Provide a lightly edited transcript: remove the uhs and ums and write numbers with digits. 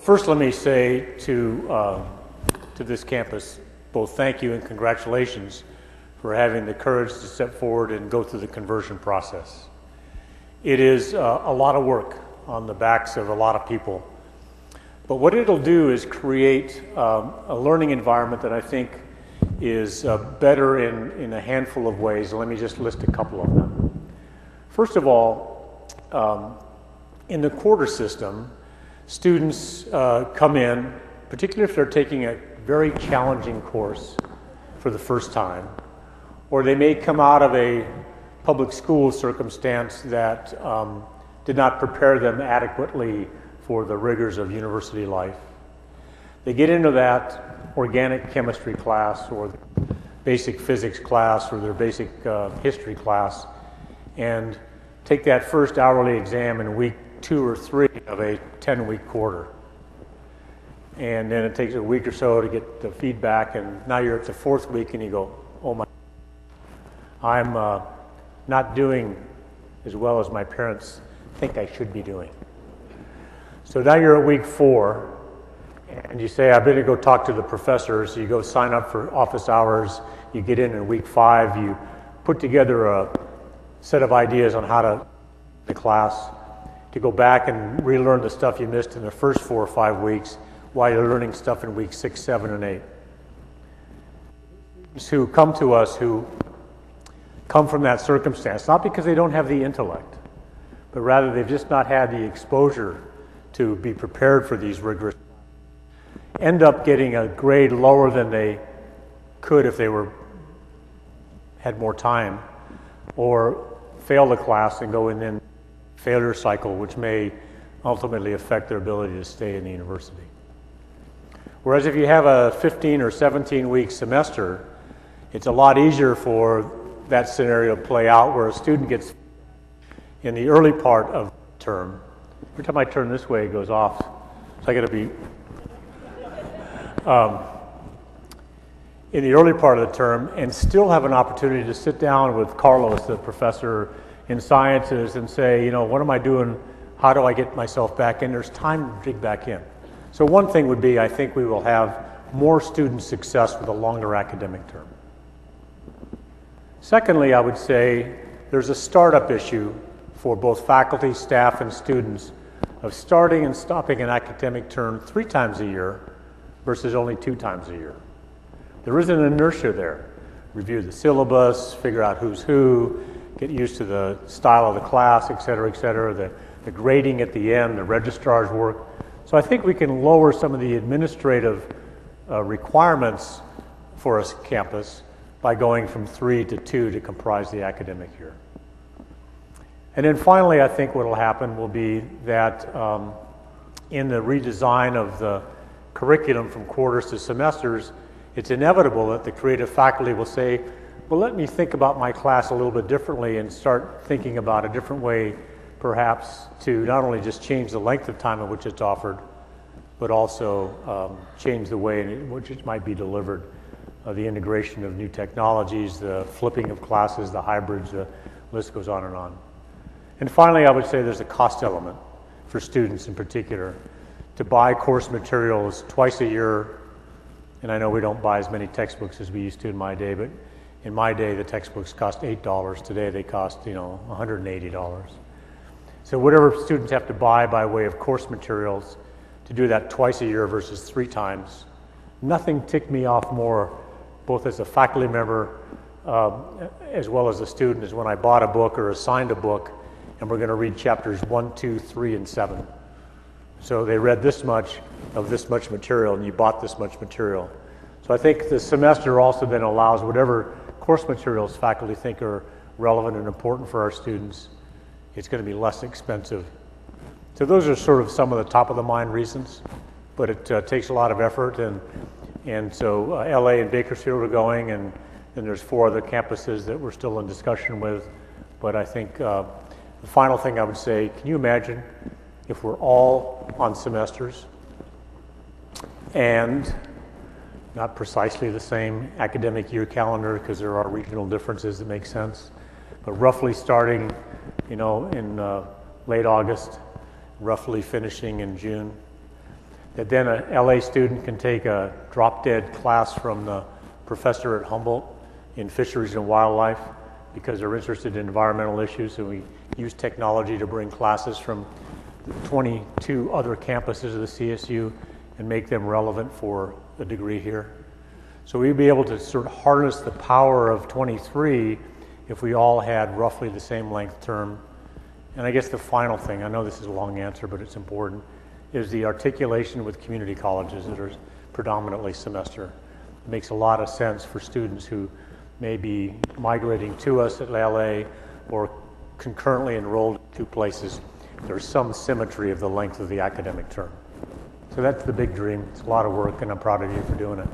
First, let me say to this campus both thank you and congratulations for having the courage to step forward and go through the conversion process. It is a lot of work on the backs of a lot of people, but what it'll do is create a learning environment that I think is better in a handful of ways. Let me just list a couple of them. First of all, in the quarter system, students come in, particularly if they're taking a very challenging course for the first time, or they may come out of a public school circumstance that did not prepare them adequately for the rigors of university life. They get into that organic chemistry class or basic physics class or their basic history class and take that first hourly exam in week 2 or 3 of a 10-week quarter. And then it takes a week or so to get the feedback, and now you're at the 4th week and you go, oh my, I'm not doing as well as my parents think I should be doing. So now you're at week 4 and you say, I better go talk to the professor. So you go sign up for office hours, you get in week 5, you put together a set of ideas on how to the class, to go back and relearn the stuff you missed in the first 4 or 5 weeks while you're learning stuff in week 6, 7, and 8. Students who come to us who come from that circumstance, not because they don't have the intellect, but rather they've just not had the exposure to be prepared for these rigorous, end up getting a grade lower than they could if they had more time, or fail the class and go in failure cycle, which may ultimately affect their ability to stay in the university. Whereas if you have a 15 or 17 week semester, it's a lot easier for that scenario to play out where a student gets in the early part of the term. Every time I turn this way, it goes off. So I got to be in the early part of the term and still have an opportunity to sit down with Carlos, the professor in sciences, and say, you know, what am I doing? How do I get myself back in? There's time to dig back in. So one thing would be, I think we will have more student success with a longer academic term. Secondly, I would say there's a startup issue for both faculty, staff, and students of starting and stopping an academic term 3 times a year versus only 2 times a year. There is an inertia there. Review the syllabus, figure out who's who, get used to the style of the class, et cetera, the grading at the end, the registrar's work. So I think we can lower some of the administrative requirements for a campus by going from 3 to 2 to comprise the academic year. And then finally, I think what will happen will be that in the redesign of the curriculum from quarters to semesters, it's inevitable that the creative faculty will say, well, let me think about my class a little bit differently and start thinking about a different way, perhaps, to not only just change the length of time in which it's offered, but also change the way in which it might be delivered, the integration of new technologies, the flipping of classes, the hybrids, the list goes on and on. And finally, I would say there's a cost element for students in particular to buy course materials twice a year. And I know we don't buy as many textbooks as we used to in my day, but in my day, the textbooks cost $8. Today, they cost, $180. So whatever students have to buy by way of course materials to do that twice a year versus 3 times, nothing ticked me off more, both as a faculty member as well as a student, is when I bought a book or assigned a book and we're going to read chapters 1, 2, 3, and 7. So they read this much of this much material and you bought this much material. So I think the semester also then allows whatever course materials faculty think are relevant and important for our students, it's going to be less expensive. So those are sort of some of the top of the mind reasons, but it takes a lot of effort, and so LA and Bakersfield are going, and then there's 4 other campuses that we're still in discussion with. But I think the final thing I would say, can you imagine if we're all on semesters and not precisely the same academic year calendar, because there are regional differences that make sense, but roughly starting, in late August, roughly finishing in June. that then a LA student can take a drop-dead class from the professor at Humboldt in fisheries and wildlife because they're interested in environmental issues, and we use technology to bring classes from 22 other campuses of the CSU and make them relevant for a degree here. So we'd be able to sort of harness the power of 23 if we all had roughly the same length term. And I guess the final thing, I know this is a long answer, but it's important, is the articulation with community colleges that are predominantly semester. It makes a lot of sense for students who may be migrating to us at LA or concurrently enrolled in two places. There's some symmetry of the length of the academic term. So that's the big dream. It's a lot of work, and I'm proud of you for doing it.